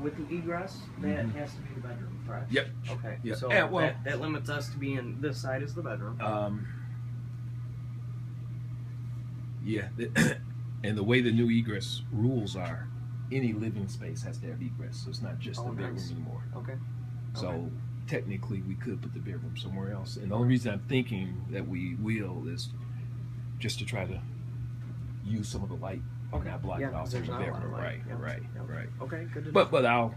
With the egress, that has to be the bedroom, correct? Yep. Okay. Yep. So Well, that limits us to being this side is the bedroom. Yeah. And the way the new egress rules are, any living space has to have egress, so it's not just the bedroom anymore. Okay. So technically, we could put the bedroom somewhere else. And the only reason I'm thinking that we will is just to try to use some of the light. Okay. Not block it off from the bedroom. Right. Okay. Good to know. But I'll.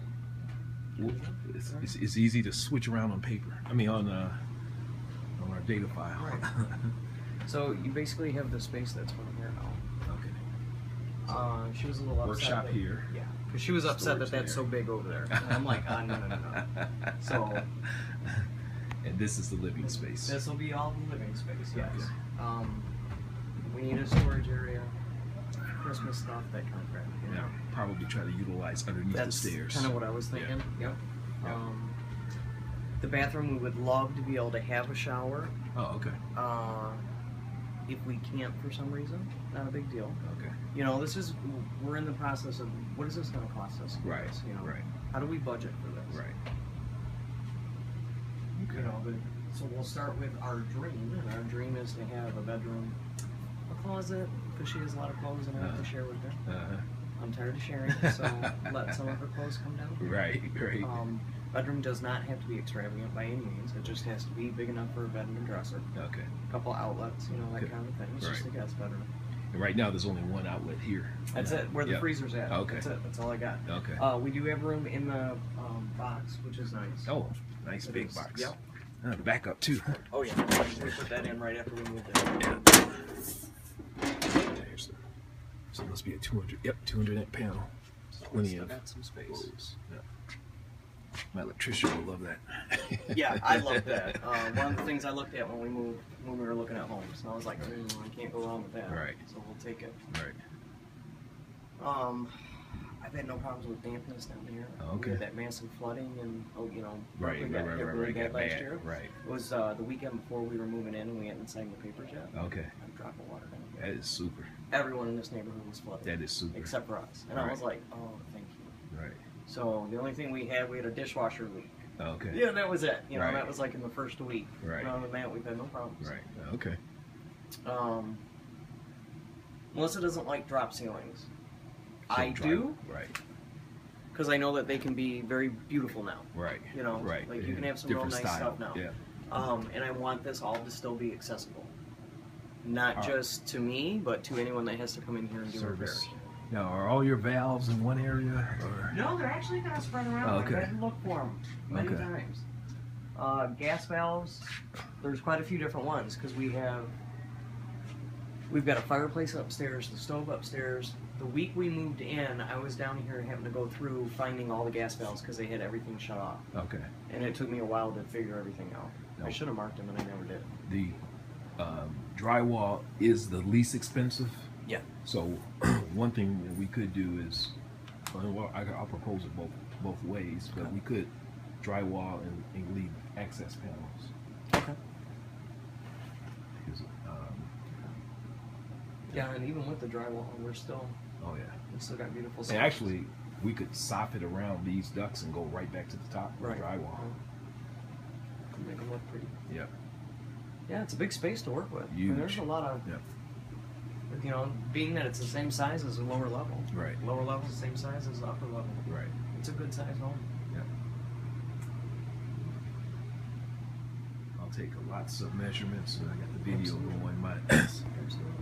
It's easy to switch around on paper. I mean on our data file. Right. So you basically have the space that's from here now. Okay. She was a little upset. Workshop here. Yeah. Because she was upset that that's so big over there. And I'm like, no. So. And this is the living space. This will be all the living space. Yes. Okay. We need a storage area, Christmas stuff, that kind of crap. Yeah. Probably try to utilize underneath the stairs. That's kind of what I was thinking. Yep. The bathroom, we would love to be able to have a shower. Oh, okay. If we can't for some reason, not a big deal. Okay. You know, we're in the process of what is this going to cost us? Right. You know, right. How do we budget for this? Right. Okay. You know, so we'll start with our dream, and our dream is to have a bedroom, a closet, because she has a lot of clothes and I have to share with her. I'm tired of sharing, so let some of her clothes come down. Right. Bedroom does not have to be extravagant by any means. It just has to be big enough for a bed and a dresser. Okay. A couple outlets, you know, that kind of thing. It's just a guest bedroom. And right now, there's only one outlet here. That's it, where the freezer's at. Okay. That's it. That's all I got. Okay. We do have room in the box, which is nice. Oh, nice big box. Yep. The backup too. Oh yeah. We put that in right after we moved in. So it must be a 200. Yep, 200 amp panel. Plenty of. Got some space. Yeah. My electrician will love that. Yeah, I love that. One of the things I looked at when we were looking at homes, and I was like, I can't go wrong with that. Right. So we'll take it. Right. I've had no problems with dampness down here. Okay. We had that massive flooding and Right. really bad last year. Right. It was the weekend before we were moving in, and we hadn't signed the papers yet. Okay. A drop of water down That is super. Everyone in this neighborhood was flooded. That is super. Except for us. And I was like, oh, thank you. Right. So the only thing we had a dishwasher leak. Okay. Yeah, that was it. You know, that was like in the first week. Right. Other than that, we've had no problems. Right. Okay. Melissa doesn't like drop ceilings. So I do. Right. Because I know that they can be very beautiful now. Right. You know, right. like you can have some real nice stuff now. Yeah. And I want this all to still be accessible. Not just to me, but to anyone that has to come in here and do repairs. Now, are all your valves in one area? Or? No, they're actually kind of spread around. Okay. I had to look for them many times. Gas valves, there's quite a few different ones because we've got a fireplace upstairs, the stove upstairs. The week we moved in, I was down here having to go through finding all the gas valves because they had everything shut off. Okay. And it took me a while to figure everything out. I should have marked them and I never did. The drywall is the least expensive. Yeah. So one thing that we could do is, well, I'll propose it both ways, but we could drywall and leave access panels. Okay. Because, yeah, and even with the drywall, we're still. Oh yeah. We still got beautiful. And actually, we could soffit around these ducts and go right back to the top of the drywall. Make them look pretty. Yep. Yeah, it's a big space to work with. Huge. I mean, there's a lot of. Yep. You know, being that it's the same size as the lower level. Right. Lower level is the same size as the upper level. Right. It's a good size home. Yep. I'll take lots of measurements, and I got the video going. Absolutely.